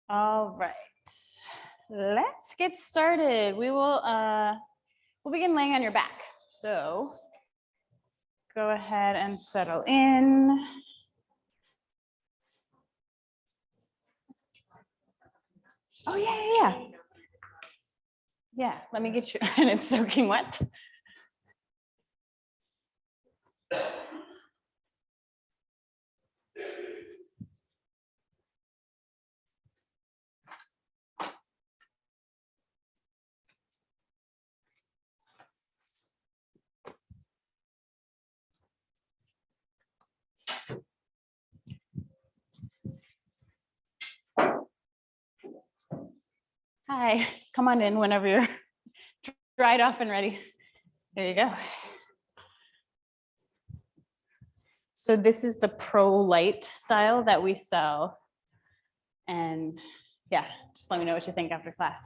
All right, let's get started. We'll begin laying on your back. So go ahead and settle in. Oh yeah. Yeah, let me get you, and it's soaking wet. Hi, come on in whenever you're dried off and ready. There you go. So this is the Pro Light style that we sell. And yeah, just let me know what you think after class.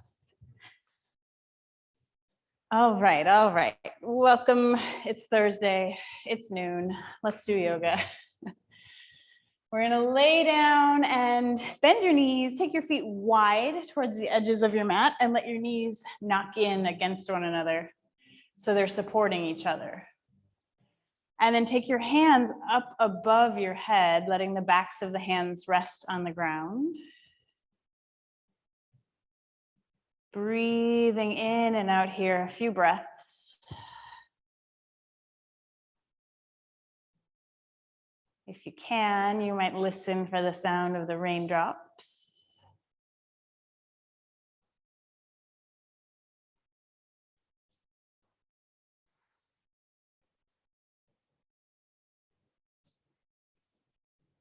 All right. Welcome. It's Thursday. It's noon. Let's do yoga. We're gonna lay down and bend your knees. Take your feet wide towards the edges of your mat and let your knees knock in against one another so they're supporting each other. And then take your hands up above your head, letting the backs of the hands rest on the ground. Breathing in and out here, a few breaths. If you can, you might listen for the sound of the raindrops.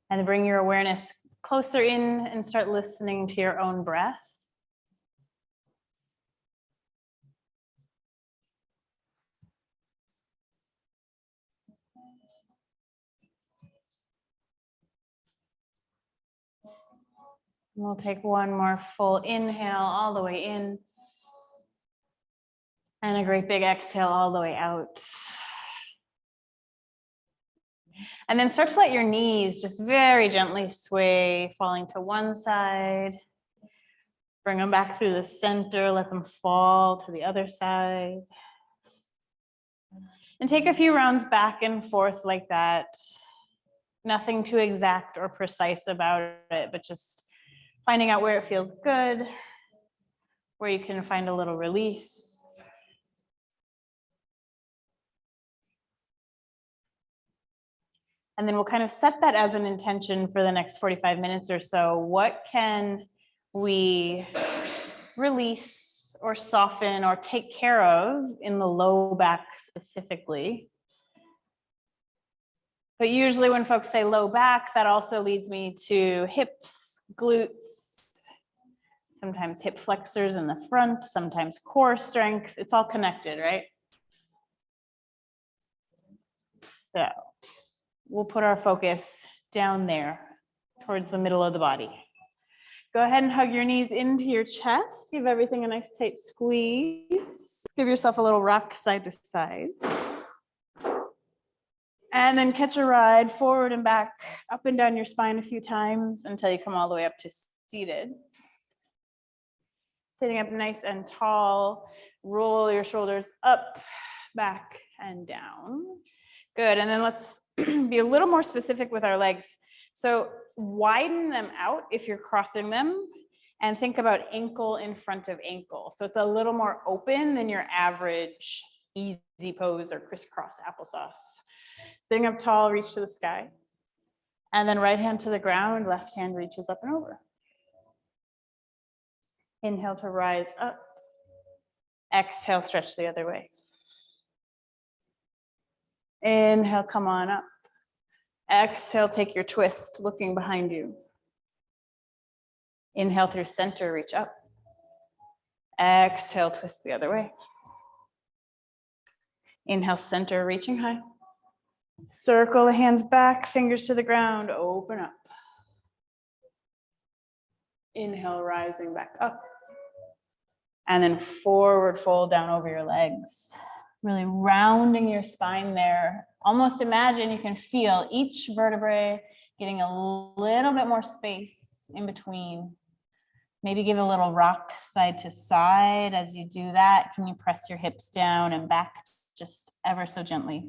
And bring your awareness closer in and start listening to your own breath. We'll take one more full inhale all the way in. And a great big exhale all the way out. And then start to let your knees just very gently sway, falling to one side. Bring them back through the center, let them fall to the other side. And take a few rounds back and forth like that. Nothing too exact or precise about it, but just finding out where it feels good, where you can find a little release. And then we'll kind of set that as an intention for the next 45 minutes or so. What can we release or soften or take care of in the low back specifically? But usually when folks say low back, that also leads me to hips, glutes, sometimes hip flexors in the front, sometimes core strength. It's all connected, right? So we'll put our focus down there towards the middle of the body. Go ahead and hug your knees into your chest. Give everything a nice tight squeeze. Give yourself a little rock side to side. And then catch a ride forward and back, up and down your spine a few times until you come all the way up to seated. Sitting up nice and tall, roll your shoulders up, back, and down. Good, and then let's be a little more specific with our legs. So widen them out if you're crossing them, and think about ankle in front of ankle. So it's a little more open than your average easy pose or crisscross applesauce. Sitting up tall, reach to the sky. And then right hand to the ground, left hand reaches up and over. Inhale to rise up. Exhale, stretch the other way. Inhale, come on up. Exhale, take your twist, looking behind you. Inhale through center, reach up. Exhale, twist the other way. Inhale, center, reaching high. Circle the hands back, fingers to the ground, open up. Inhale, rising back up. And then forward fold down over your legs. Really rounding your spine there. Almost imagine you can feel each vertebrae getting a little bit more space in between. Maybe give a little rock side to side. As you do that, can you press your hips down and back just ever so gently?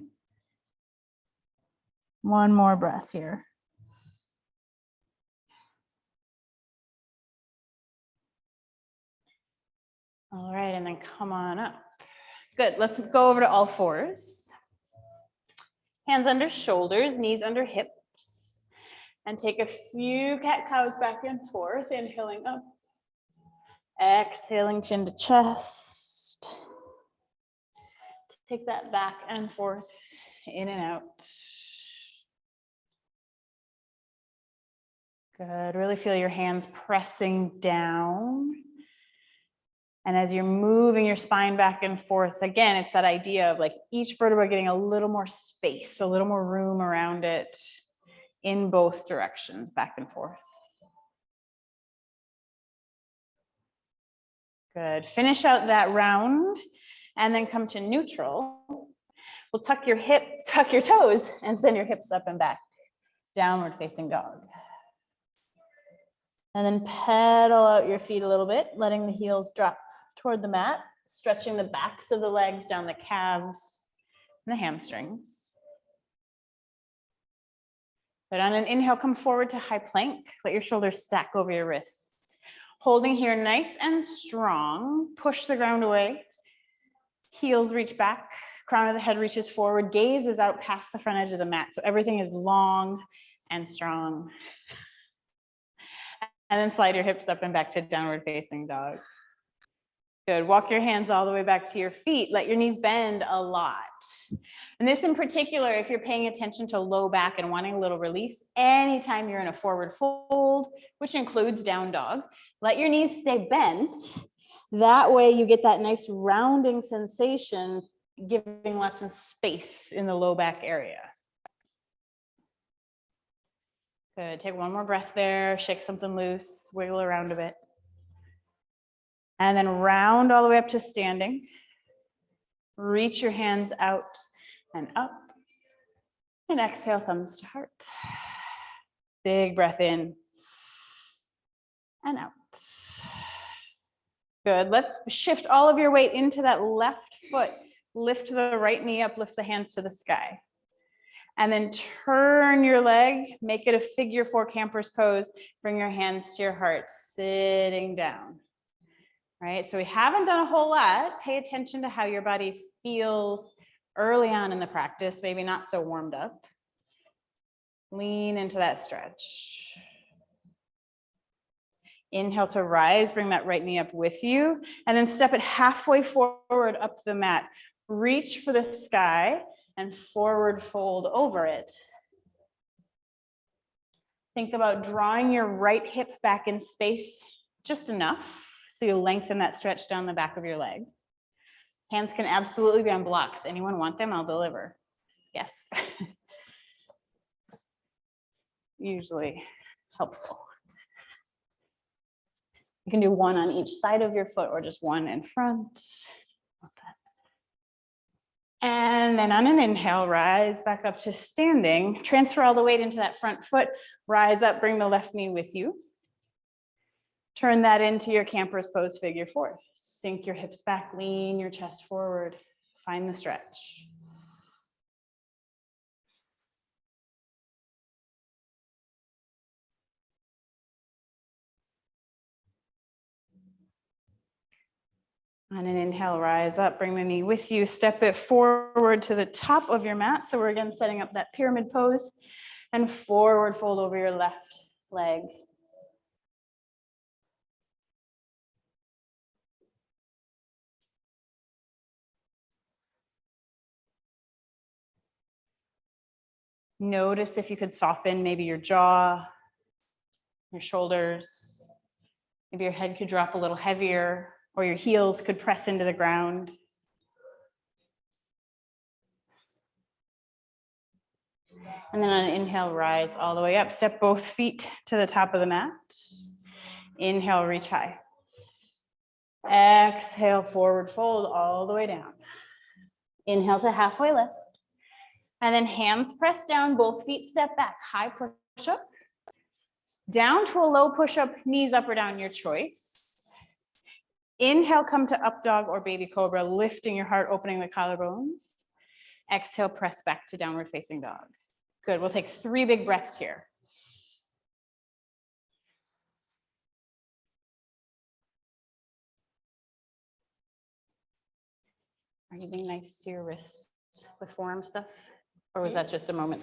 One more breath here. All right, and then come on up. Good, let's go over to all fours. Hands under shoulders, knees under hips. And take a few cat-cows back and forth, inhaling up. Exhaling chin to chest. Take that back and forth, in and out. Good, really feel your hands pressing down. And as you're moving your spine back and forth, again, it's that idea of like each vertebra getting a little more space, a little more room around it in both directions, back and forth. Good, finish out that round and then come to neutral. We'll tuck your toes and send your hips up and back, downward facing dog. And then pedal out your feet a little bit, letting the heels drop toward the mat, stretching the backs of the legs down the calves and the hamstrings. But on an inhale, come forward to high plank. Let your shoulders stack over your wrists. Holding here nice and strong. Push the ground away. Heels reach back. Crown of the head reaches forward. Gaze is out past the front edge of the mat. So everything is long and strong. And then slide your hips up and back to downward facing dog. Good, walk your hands all the way back to your feet. Let your knees bend a lot. And this in particular, if you're paying attention to low back and wanting a little release, anytime you're in a forward fold, which includes down dog, let your knees stay bent. That way you get that nice rounding sensation, giving lots of space in the low back area. Good, take one more breath there, shake something loose, wiggle around a bit. And then round all the way up to standing. Reach your hands out and up. And exhale, thumbs to heart. Big breath in and out. Good, let's shift all of your weight into that left foot. Lift the right knee up, lift the hands to the sky. And then turn your leg, make it a figure four camper's pose. Bring your hands to your heart, sitting down. Right, so we haven't done a whole lot. Pay attention to how your body feels early on in the practice, maybe not so warmed up. Lean into that stretch. Inhale to rise, bring that right knee up with you, and then step it halfway forward up the mat. Reach for the sky and forward fold over it. Think about drawing your right hip back in space just enough so you lengthen that stretch down the back of your leg. Hands can absolutely be on blocks. Anyone want them? I'll deliver. Yes. Usually helpful. You can do one on each side of your foot or just one in front. And then on an inhale, rise back up to standing. Transfer all the weight into that front foot. Rise up, bring the left knee with you. Turn that into your camper's pose, figure four. Sink your hips back, lean your chest forward. Find the stretch. On an inhale, rise up, bring the knee with you, step it forward to the top of your mat. So we're again setting up that pyramid pose and forward fold over your left leg. Notice if you could soften maybe your jaw, your shoulders. Maybe your head could drop a little heavier, or your heels could press into the ground. And then on an inhale, rise all the way up. Step both feet to the top of the mat. Inhale, reach high. Exhale, forward fold all the way down. Inhale to halfway lift. And then hands press down, both feet step back. High push up. Down to a low push-up, knees up or down, your choice. Inhale, come to up dog or baby cobra, lifting your heart, opening the collarbones. Exhale, press back to downward facing dog. Good, we'll take 3 big breaths here. Are you being nice to your wrists with forearm stuff? Or was that just a moment?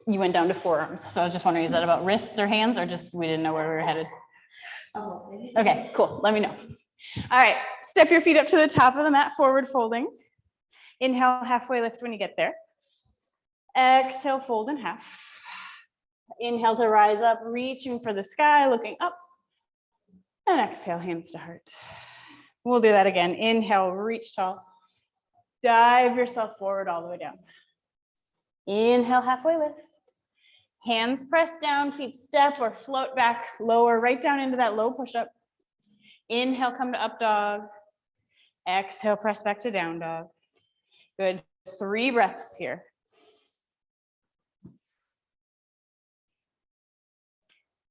You went down to forearms. So I was just wondering, is that about wrists or hands, or just we didn't know where we were headed? Okay, cool. Let me know. All right, step your feet up to the top of the mat, forward folding. Inhale, halfway lift when you get there. Exhale, fold in half. Inhale to rise up, reaching for the sky, looking up. And exhale, hands to heart. We'll do that again. Inhale, reach tall. Dive yourself forward all the way down. Inhale, halfway lift. Hands press down, feet step or float back, lower, right down into that low push-up. Inhale, come to up dog. Exhale, press back to down dog. Good. 3 breaths here.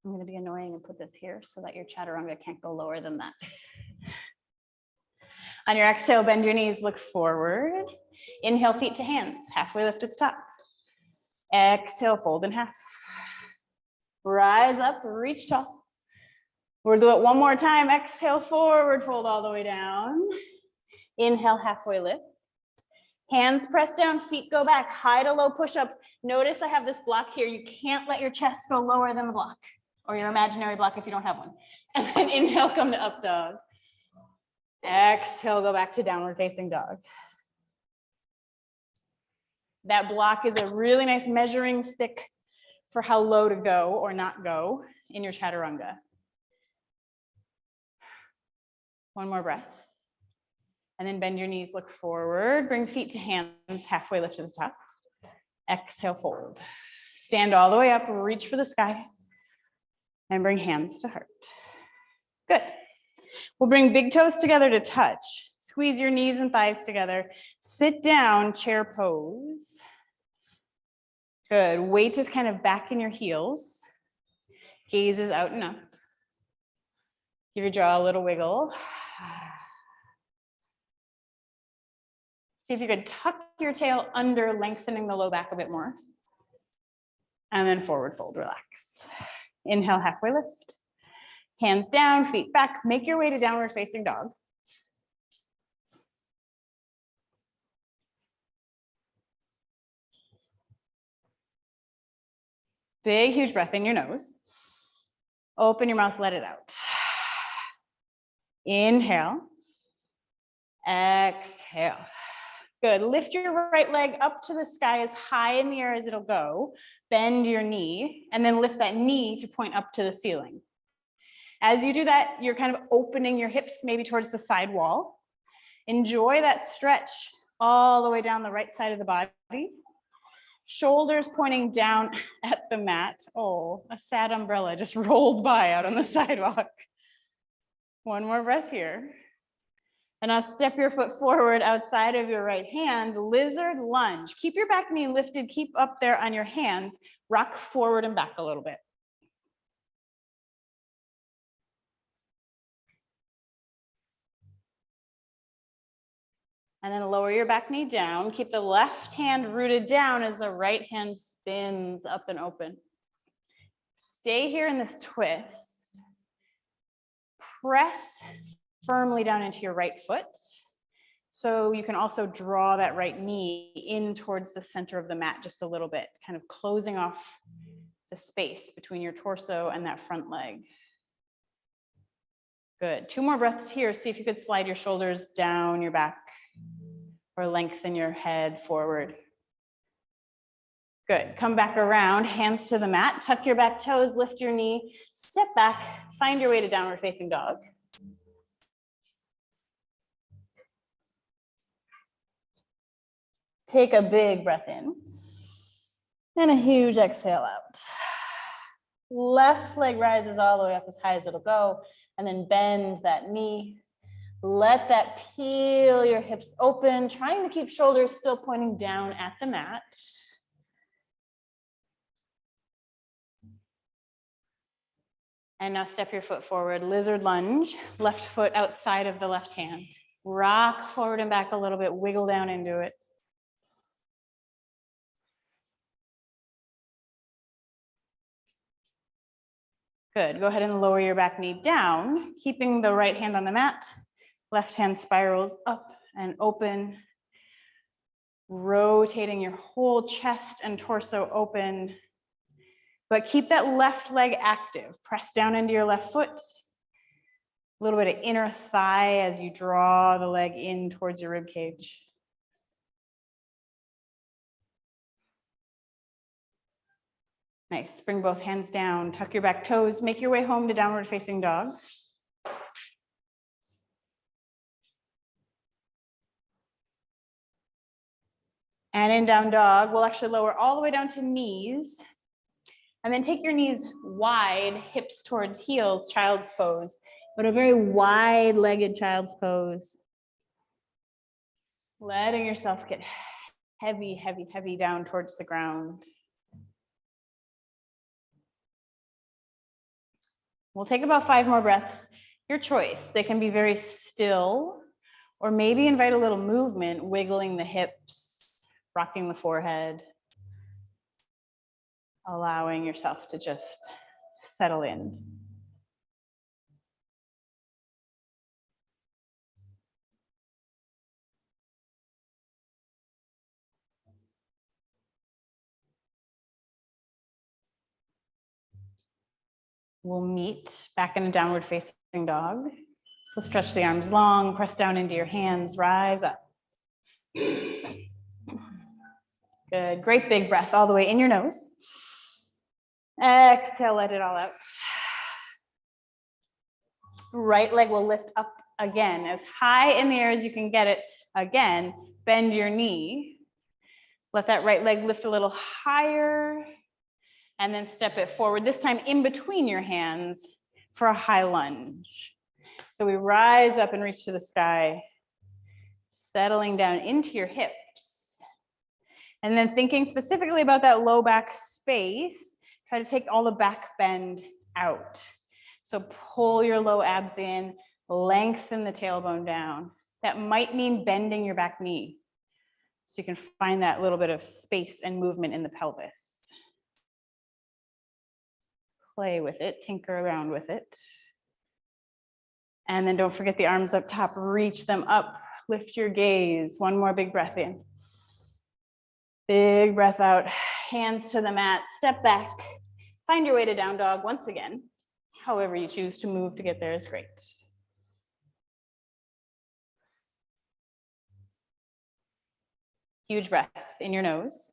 I'm going to be annoying and put this here so that your chaturanga can't go lower than that. On your exhale, bend your knees, look forward. Inhale, feet to hands, halfway lift at the top. Exhale, fold in half. Rise up, reach tall. We'll do it one more time. Exhale, forward fold all the way down. Inhale, halfway lift. Hands press down, feet go back, high to low push-up. Notice I have this block here. You can't let your chest go lower than the block, or your imaginary block if you don't have one. And then inhale, come to up dog. Exhale, go back to downward facing dog. That block is a really nice measuring stick for how low to go or not go in your chaturanga. One more breath. And then bend your knees, look forward, bring feet to hands, halfway lift to the top. Exhale, fold. Stand all the way up, reach for the sky, and bring hands to heart. Good. We'll bring big toes together to touch. Squeeze your knees and thighs together. Sit down, chair pose. Good. Weight is kind of back in your heels. Gaze is out and up. Give your jaw a little wiggle. See if you could tuck your tail under, lengthening the low back a bit more. And then forward fold, relax. Inhale, halfway lift. Hands down, feet back. Make your way to downward facing dog. Big, huge breath in your nose. Open your mouth, let it out. Inhale. Exhale. Good. Lift your right leg up to the sky as high in the air as it'll go. Bend your knee, and then lift that knee to point up to the ceiling. As you do that, you're kind of opening your hips maybe towards the side wall. Enjoy that stretch all the way down the right side of the body. Shoulders pointing down at the mat. Oh, a sad umbrella just rolled by out on the sidewalk. One more breath here. And now step your foot forward outside of your right hand, lizard lunge. Keep your back knee lifted, keep up there on your hands. Rock forward and back a little bit. And then lower your back knee down. Keep the left hand rooted down as the right hand spins up and open. Stay here in this twist. Press firmly down into your right foot. So you can also draw that right knee in towards the center of the mat just a little bit, kind of closing off the space between your torso and that front leg. Good. 2 more breaths here. See if you could slide your shoulders down your back or lengthen your head forward. Good. Come back around, hands to the mat, tuck your back toes, lift your knee, step back, find your way to downward facing dog. Take a big breath in and a huge exhale out. Left leg rises all the way up as high as it'll go, and then bend that knee. Let that peel your hips open, trying to keep shoulders still pointing down at the mat. And now step your foot forward, lizard lunge, left foot outside of the left hand. Rock forward and back a little bit, wiggle down into it. Good, go ahead and lower your back knee down, keeping the right hand on the mat. Left hand spirals up and open, rotating your whole chest and torso open. But keep that left leg active. Press down into your left foot. A little bit of inner thigh as you draw the leg in towards your rib cage. Nice, bring both hands down, tuck your back toes, make your way home to downward facing dog. And in down dog, we'll actually lower all the way down to knees. And then take your knees wide, hips towards heels, child's pose. But a very wide-legged child's pose. Letting yourself get heavy, heavy, heavy down towards the ground. We'll take about 5 more breaths. Your choice. They can be very still, or maybe invite a little movement, wiggling the hips, rocking the forehead, allowing yourself to just settle in. We'll meet back in a downward facing dog. So stretch the arms long, press down into your hands, rise up. Good, great big breath all the way in your nose. Exhale, let it all out. Right leg will lift up again, as high in the air as you can get it. Again, bend your knee. Let that right leg lift a little higher. And then step it forward, this time in between your hands for a high lunge. So we rise up and reach to the sky, settling down into your hips. And then thinking specifically about that low back space, try to take all the back bend out. So pull your low abs in, lengthen the tailbone down. That might mean bending your back knee. So you can find that little bit of space and movement in the pelvis. Play with it, tinker around with it. And then don't forget the arms up top, reach them up, lift your gaze. One more big breath in. Big breath out, hands to the mat, step back, find your way to down dog once again. However you choose to move to get there is great. Huge breath in your nose,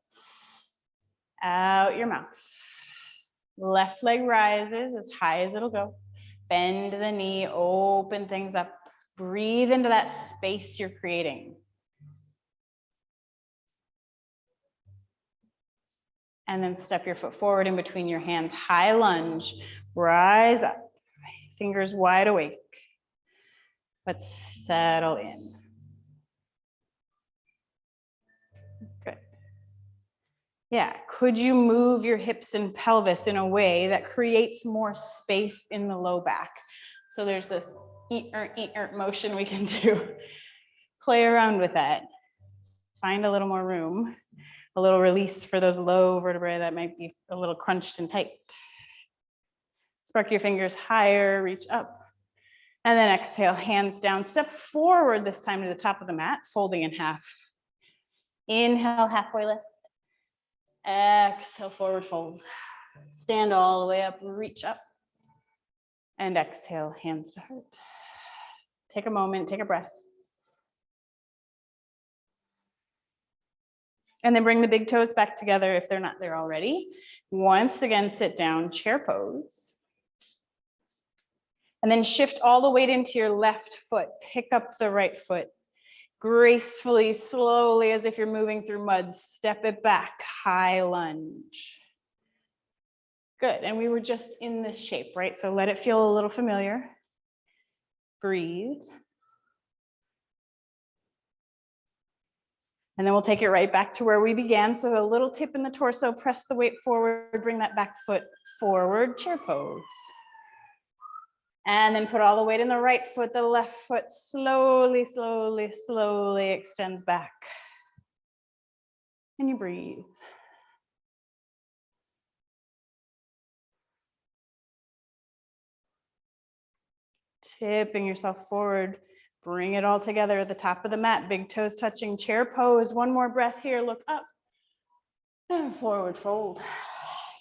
out your mouth. Left leg rises as high as it'll go. Bend the knee, open things up. Breathe into that space you're creating. And then step your foot forward in between your hands. High lunge, rise up. Fingers wide awake. Let's settle in. Good. Yeah, could you move your hips and pelvis in a way that creates more space in the low back? So there's this motion we can do. Play around with that. Find a little more room, a little release for those low vertebrae that might be a little crunched and tight. Spark your fingers higher, reach up. And then exhale, hands down. Step forward this time to the top of the mat, folding in half. Inhale, halfway lift. Exhale, forward fold. Stand all the way up, reach up. And exhale, hands to heart. Take a moment, take a breath. And then bring the big toes back together if they're not there already. Once again, sit down, chair pose. And then shift all the weight into your left foot. Pick up the right foot. Gracefully, slowly, as if you're moving through mud, step it back, high lunge. Good, and we were just in this shape, right? So let it feel a little familiar. Breathe. And then we'll take it right back to where we began. So a little tip in the torso, press the weight forward, bring that back foot forward, chair pose. And then put all the weight in the right foot, the left foot slowly, slowly, slowly extends back. And you breathe. Tipping yourself forward. Bring it all together at the top of the mat. Big toes touching, chair pose. One more breath here. Look up. And forward fold.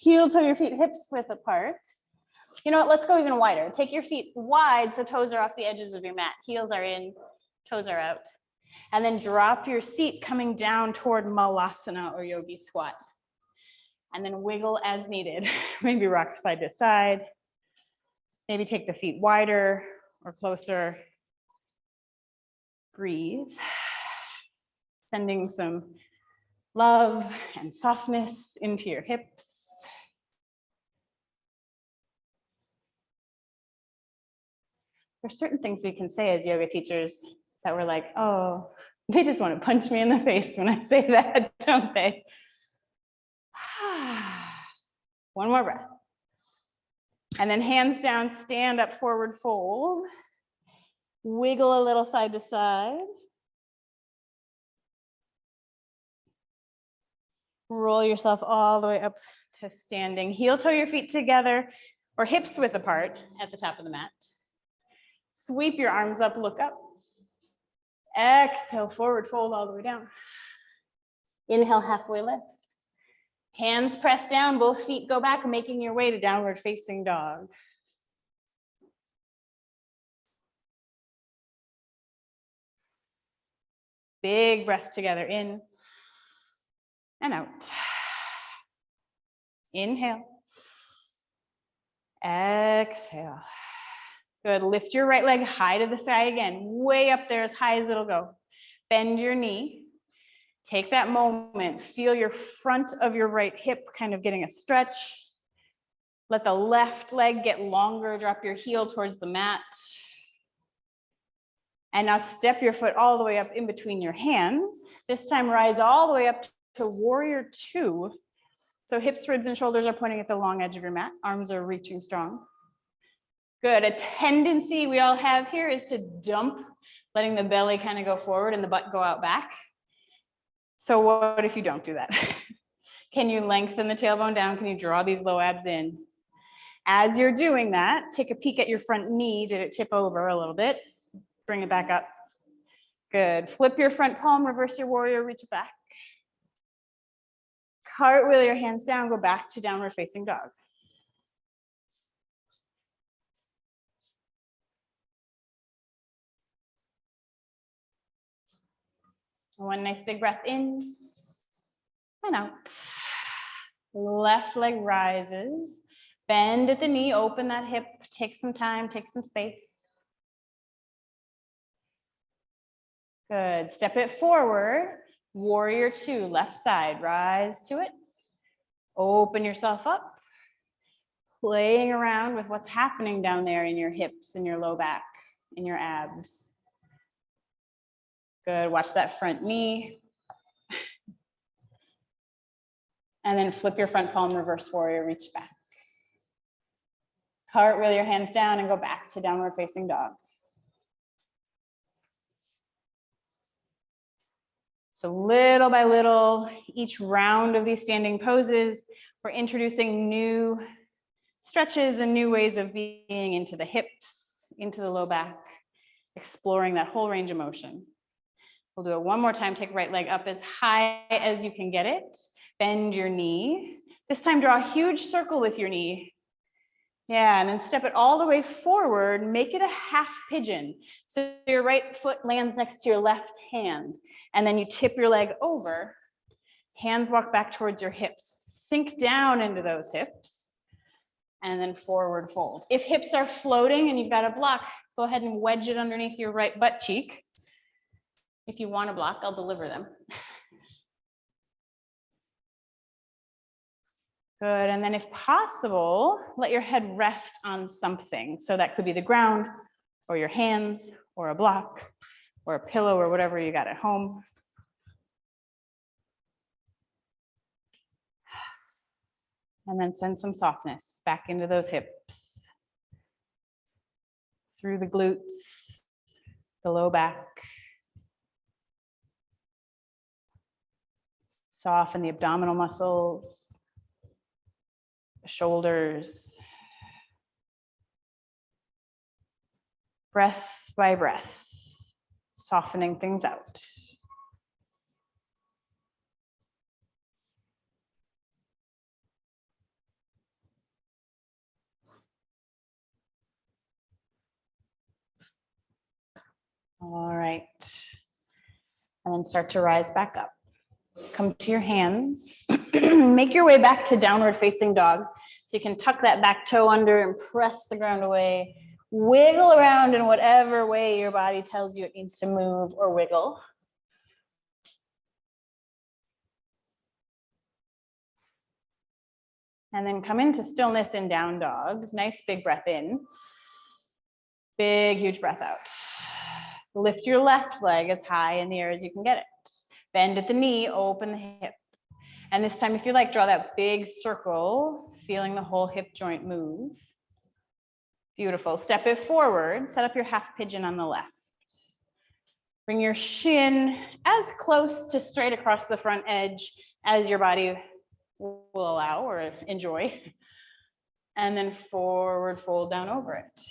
Heel toe your feet hips width apart. You know what, let's go even wider. Take your feet wide so toes are off the edges of your mat. Heels are in, toes are out. And then drop your seat coming down toward Malasana or Yogi squat. And then wiggle as needed. Maybe rock side to side. Maybe take the feet wider or closer. Breathe. Sending some love and softness into your hips. There's certain things we can say as yoga teachers that we're like, oh, they just want to punch me in the face when I say that, don't they? One more breath. And then hands down, stand up, forward fold. Wiggle a little side to side. Roll yourself all the way up to standing. Heel toe your feet together or hips width apart at the top of the mat. Sweep your arms up, look up. Exhale, forward fold all the way down. Inhale, halfway lift. Hands press down, both feet go back, making your way to downward facing dog. Big breath together, in and out. Inhale. Exhale. Good, lift your right leg high to the sky again, way up there as high as it'll go. Bend your knee. Take that moment, feel your front of your right hip kind of getting a stretch. Let the left leg get longer, drop your heel towards the mat. And now step your foot all the way up in between your hands. This time rise all the way up to warrior two. So hips, ribs, and shoulders are pointing at the long edge of your mat. Arms are reaching strong. Good, a tendency we all have here is to dump, letting the belly kind of go forward and the butt go out back. So what if you don't do that? Can you lengthen the tailbone down? Can you draw these low abs in? As you're doing that, take a peek at your front knee. Did it tip over a little bit? Bring it back up. Good. Flip your front palm, reverse your warrior, reach it back. Cartwheel your hands down, go back to downward facing dog. One nice big breath in and out. Left leg rises. Bend at the knee, open that hip, take some time, take some space. Good, step it forward. Warrior two, left side, rise to it. Open yourself up. Playing around with what's happening down there in your hips and your low back, in your abs. Good, watch that front knee. And then flip your front palm, reverse warrior, reach back. Cartwheel your hands down and go back to downward facing dog. So little by little, each round of these standing poses, we're introducing new stretches and new ways of being into the hips, into the low back, exploring that whole range of motion. We'll do it one more time. Take right leg up as high as you can get it. Bend your knee. This time, draw a huge circle with your knee. Yeah, and then step it all the way forward. Make it a half pigeon. So your right foot lands next to your left hand. And then you tip your leg over. Hands walk back towards your hips. Sink down into those hips. And then forward fold. If hips are floating and you've got a block, go ahead and wedge it underneath your right butt cheek. If you want a block, I'll deliver them. Good, and then if possible, let your head rest on something. So that could be the ground, or your hands, or a block, or a pillow, or whatever you got at home. And then send some softness back into those hips. through the glutes, the low back. Soften the abdominal muscles, the shoulders. Breath by breath, softening things out. All right. And then start to rise back up. Come to your hands. Make your way back to downward facing dog. So you can tuck that back toe under and press the ground away. Wiggle around in whatever way your body tells you it needs to move or wiggle. And then come into stillness in down dog. Nice big breath in. Big, huge breath out. Lift your left leg as high in the air as you can get it. Bend at the knee, open the hip. And this time, if you like, draw that big circle, feeling the whole hip joint move. Beautiful. Step it forward. Set up your half pigeon on the left. Bring your shin as close to straight across the front edge as your body will allow or enjoy. And then forward fold down over it.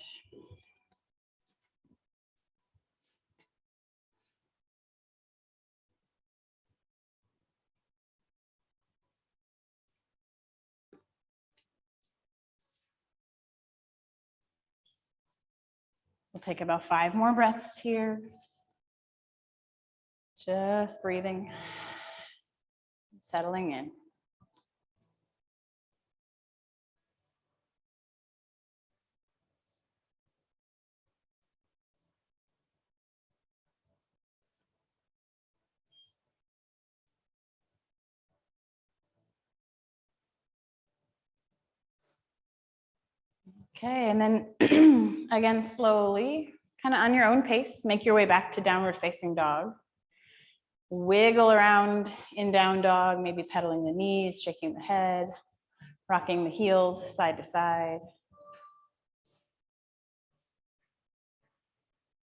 We'll take about 5 more breaths here. Just breathing, settling in. Okay, and then again, slowly, kind of on your own pace, make your way back to downward facing dog. Wiggle around in down dog, maybe pedaling the knees, shaking the head, rocking the heels side to side.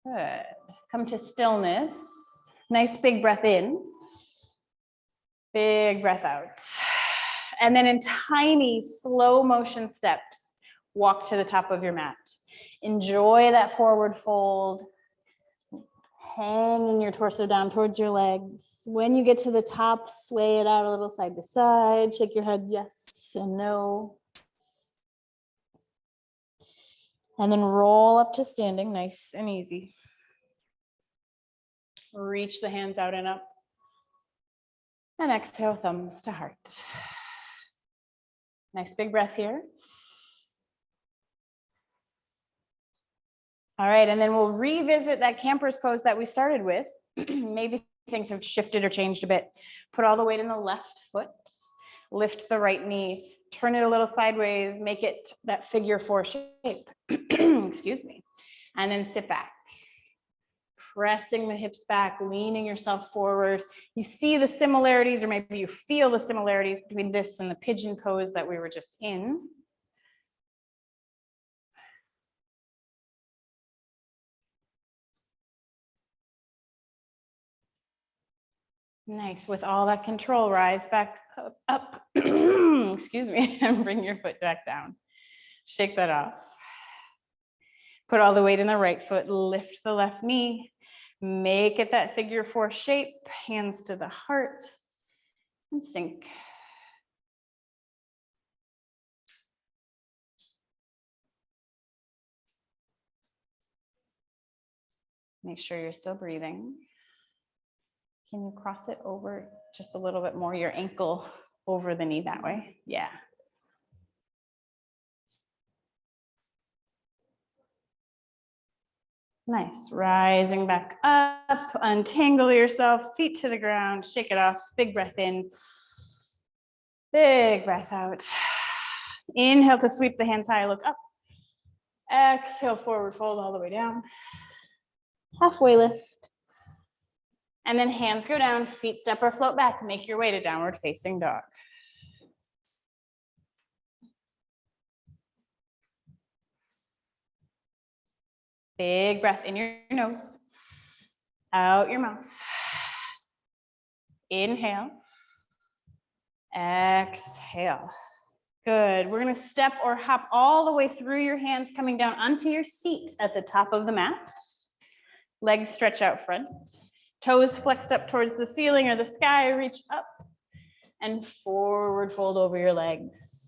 Good. Come to stillness. Nice big breath in. Big breath out. And then in tiny, slow motion steps, walk to the top of your mat. Enjoy that forward fold. Hanging your torso down towards your legs. When you get to the top, sway it out a little side to side. Shake your head yes and no. And then roll up to standing, nice and easy. Reach the hands out and up. And exhale, thumbs to heart. Nice big breath here. All right, and then we'll revisit that camper's pose that we started with. Maybe things have shifted or changed a bit. Put all the weight in the left foot. Lift the right knee. Turn it a little sideways. Make it that figure 4 shape. Excuse me. And then sit back. Pressing the hips back, leaning yourself forward. You see the similarities, or maybe you feel the similarities between this and the pigeon pose that we were just in. Nice. With all that control, rise back up. Excuse me, and bring your foot back down. Shake that off. Put all the weight in the right foot. Lift the left knee. Make it that figure 4 shape. Hands to the heart and sink. Make sure you're still breathing. Can you cross it over just a little bit more, your ankle over the knee that way? Yeah. Nice. Rising back up, untangle yourself, feet to the ground, shake it off. Big breath in. Big breath out. Inhale to sweep the hands high, look up. Exhale, forward fold all the way down. Halfway lift. And then hands go down, feet step or float back. Make your way to downward facing dog. Big breath in your nose, out your mouth. Inhale, exhale. Good. We're going to step or hop all the way through your hands, coming down onto your seat at the top of the mat. Legs stretch out front. Toes flexed up towards the ceiling or the sky. Reach up and forward fold over your legs.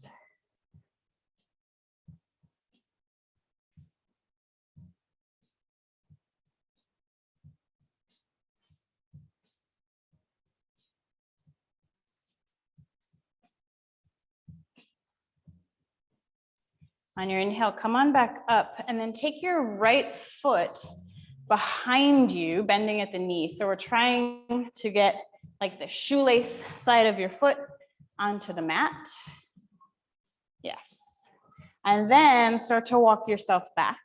On your inhale, come on back up and then take your right foot behind you, bending at the knee. So we're trying to get like the shoelace side of your foot onto the mat. Yes. And then start to walk yourself back.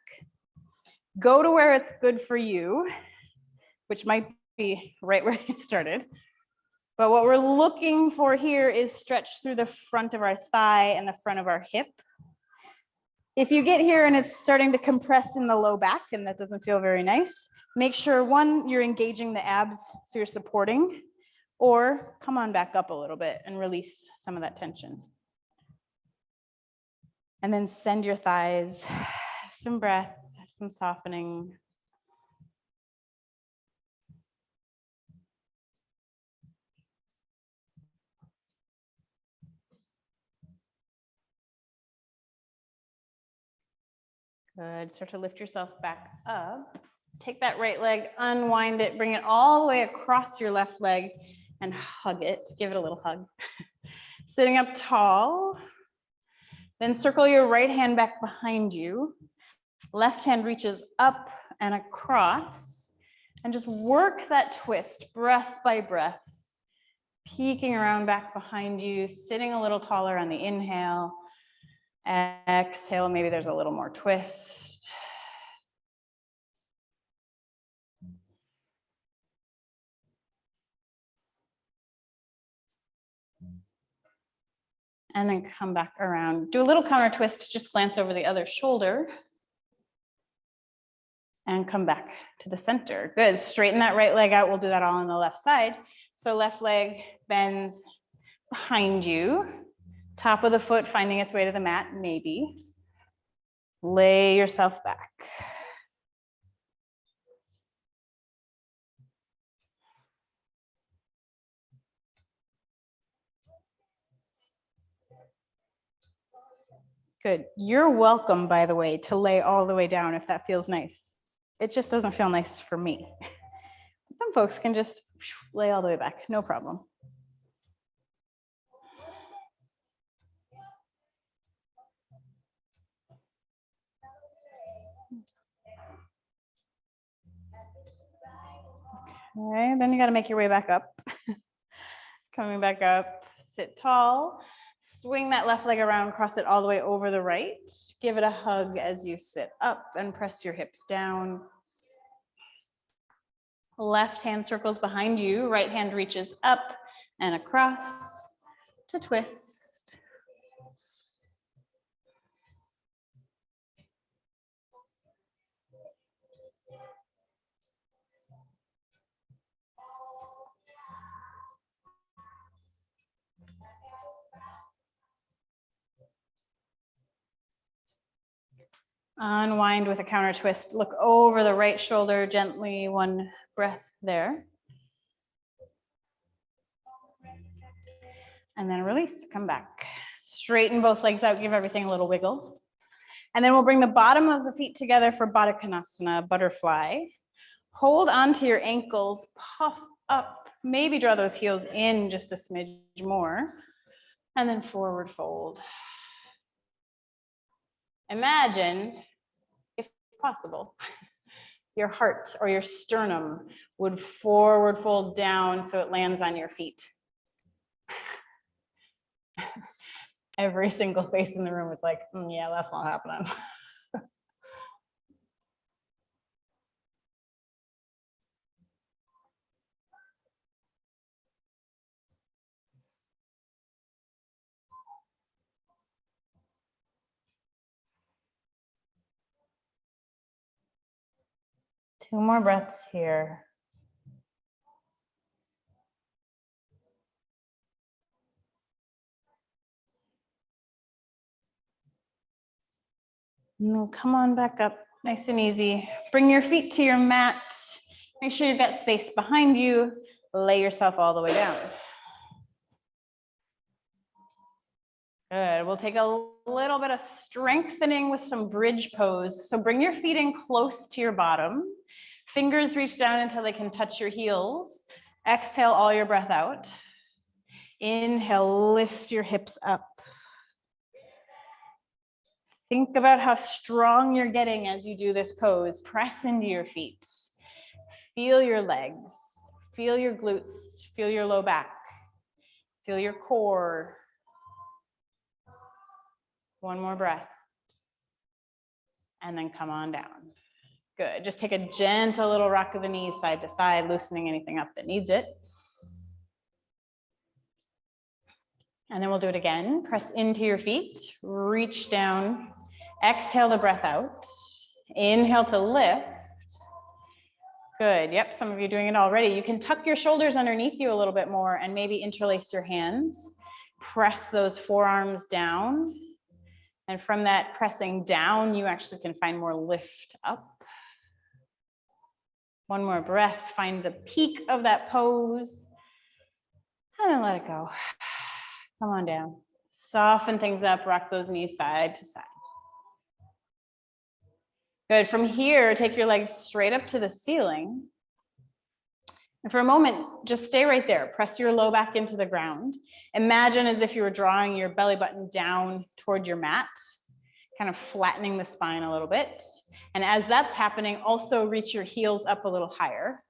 Go to where it's good for you, which might be right where you started. But what we're looking for here is stretch through the front of our thigh and the front of our hip. If you get here and it's starting to compress in the low back and that doesn't feel very nice, make sure one, you're engaging the abs so you're supporting, or come on back up a little bit and release some of that tension. And then send your thighs, some breath, some softening. Good. Start to lift yourself back up. Take that right leg, unwind it, bring it all the way across your left leg and hug it. Give it a little hug. Sitting up tall. Then circle your right hand back behind you. Left hand reaches up and across. And just work that twist, breath by breath. Peeking around back behind you, sitting a little taller on the inhale. Exhale, maybe there's a little more twist. And then come back around. Do a little counter twist, just glance over the other shoulder. And come back to the center. Good, straighten that right leg out. We'll do that all on the left side. So left leg bends behind you. Top of the foot finding its way to the mat, maybe. Lay yourself back. Good. You're welcome, by the way, to lay all the way down if that feels nice. It just doesn't feel nice for me. Some folks can just lay all the way back, no problem. Okay, then you got to make your way back up. Coming back up, sit tall. Swing that left leg around, cross it all the way over the right. Give it a hug as you sit up and press your hips down. Left hand circles behind you, right hand reaches up and across to twist. Unwind with a counter twist. Look over the right shoulder gently, one breath there. And then release, come back. Straighten both legs out, give everything a little wiggle. And then we'll bring the bottom of the feet together for Baddha Konasana, butterfly. Hold onto your ankles, puff up, maybe draw those heels in just a smidge more. And then forward fold. Imagine, if possible, your heart or your sternum would forward fold down so it lands on your feet. Every single face in the room is like, yeah, that's not happening. 2 more breaths here. And then come on back up, nice and easy. Bring your feet to your mat. Make sure you've got space behind you. Lay yourself all the way down. Good, we'll take a little bit of strengthening with some bridge pose. So bring your feet in close to your bottom. Fingers reach down until they can touch your heels. Exhale all your breath out. Inhale, lift your hips up. Think about how strong you're getting as you do this pose. Press into your feet. Feel your legs. Feel your glutes. Feel your low back. Feel your core. One more breath. And then come on down. Good. Just take a gentle little rock of the knees side to side, loosening anything up that needs it. And then we'll do it again. Press into your feet. Reach down. Exhale the breath out. Inhale to lift. Good. Yep, some of you are doing it already. You can tuck your shoulders underneath you a little bit more and maybe interlace your hands. Press those forearms down. And from that pressing down, you actually can find more lift up. One more breath. Find the peak of that pose. And then let it go. Come on down. Soften things up. Rock those knees side to side. Good. From here, take your legs straight up to the ceiling. And for a moment, just stay right there. Press your low back into the ground. Imagine as if you were drawing your belly button down toward your mat, kind of flattening the spine a little bit. And as that's happening, also reach your heels up a little higher.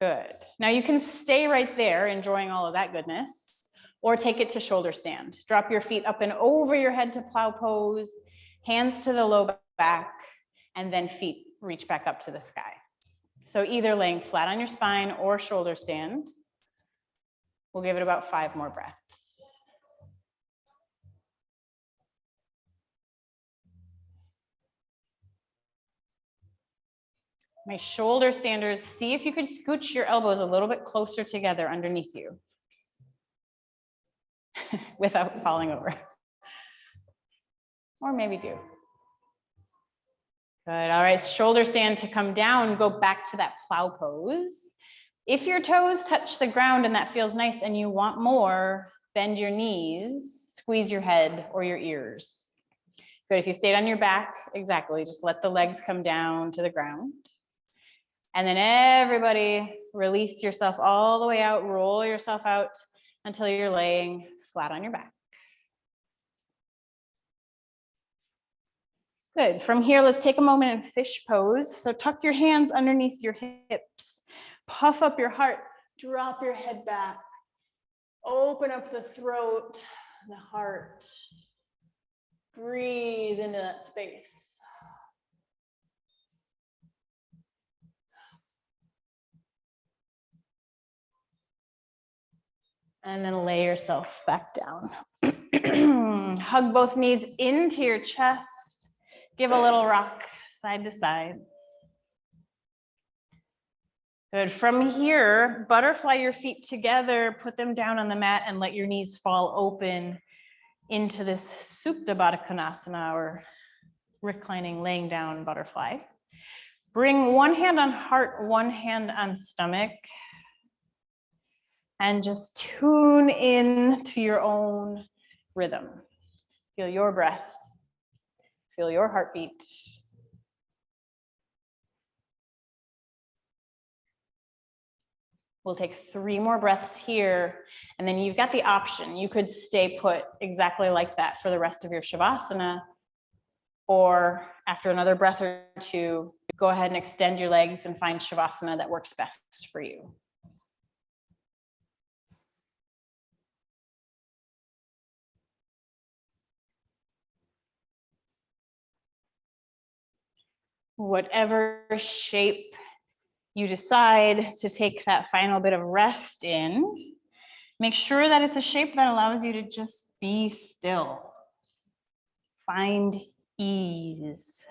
Good. Now you can stay right there, enjoying all of that goodness, or take it to shoulder stand. Drop your feet up and over your head to plow pose, hands to the low back, and then feet reach back up to the sky. So either laying flat on your spine or shoulder stand. We'll give it about 5 more breaths. My shoulder standers, see if you could scooch your elbows a little bit closer together underneath you without falling over. Or maybe do. Good. All right, shoulder stand to come down, go back to that plow pose. If your toes touch the ground and that feels nice and you want more, bend your knees, squeeze your head or your ears. Good. If you stayed on your back, exactly, just let the legs come down to the ground. And then everybody release yourself all the way out, roll yourself out until you're laying flat on your back. Good. From here, let's take a moment in fish pose. So tuck your hands underneath your hips, puff up your heart, drop your head back, open up the throat, the heart. Breathe into that space. And then lay yourself back down. Hug both knees into your chest. Give a little rock side to side. Good. From here, butterfly your feet together, put them down on the mat and let your knees fall open into this Supta Baddha Konasana, or reclining, laying down butterfly. Bring one hand on heart, one hand on stomach. And just tune in to your own rhythm. Feel your breath. Feel your heartbeat. We'll take 3 more breaths here, and then you've got the option. You could stay put exactly like that for the rest of your Shavasana, or after another breath or 2, go ahead and extend your legs and find Shavasana that works best for you. Whatever shape you decide to take that final bit of rest in, make sure that it's a shape that allows you to just be still. Find ease.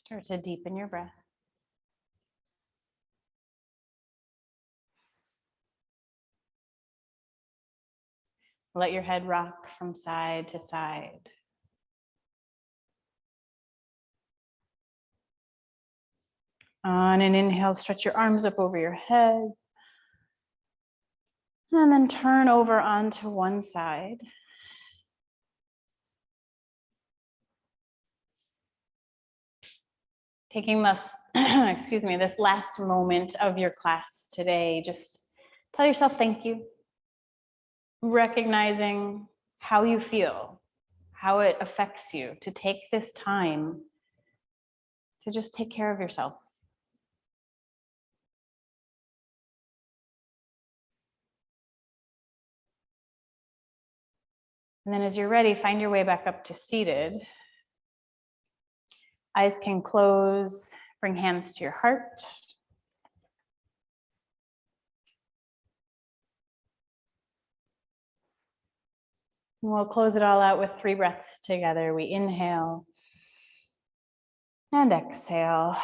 Start to deepen your breath. Let your head rock from side to side. On an inhale, stretch your arms up over your head. And then turn over onto one side. Taking this, excuse me, this last moment of your class today, just tell yourself thank you. Recognizing how you feel, how it affects you, to take this time to just take care of yourself. And then as you're ready, find your way back up to seated. Eyes can close, bring hands to your heart. And we'll close it all out with 3 breaths together. We inhale and exhale.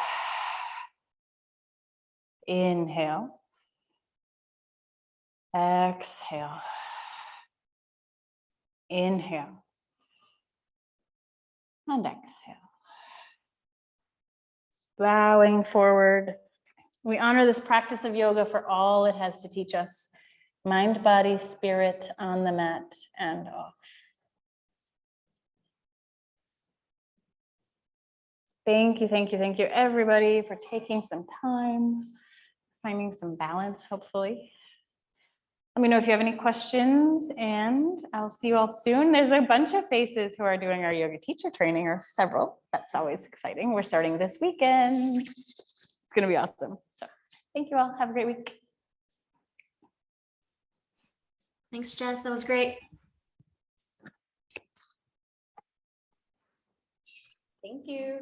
Inhale. Exhale. Inhale. And exhale. Bowing forward. We honor this practice of yoga for all it has to teach us. Mind, body, spirit on the mat and off. Thank you, thank you, thank you, everybody, for taking some time, finding some balance, hopefully. Let me know if you have any questions, and I'll see you all soon. There's a bunch of faces who are doing our yoga teacher training, or several. That's always exciting. We're starting this weekend. It's going to be awesome. So thank you all. Have a great week. Thanks, Jess. That was great. Thank you.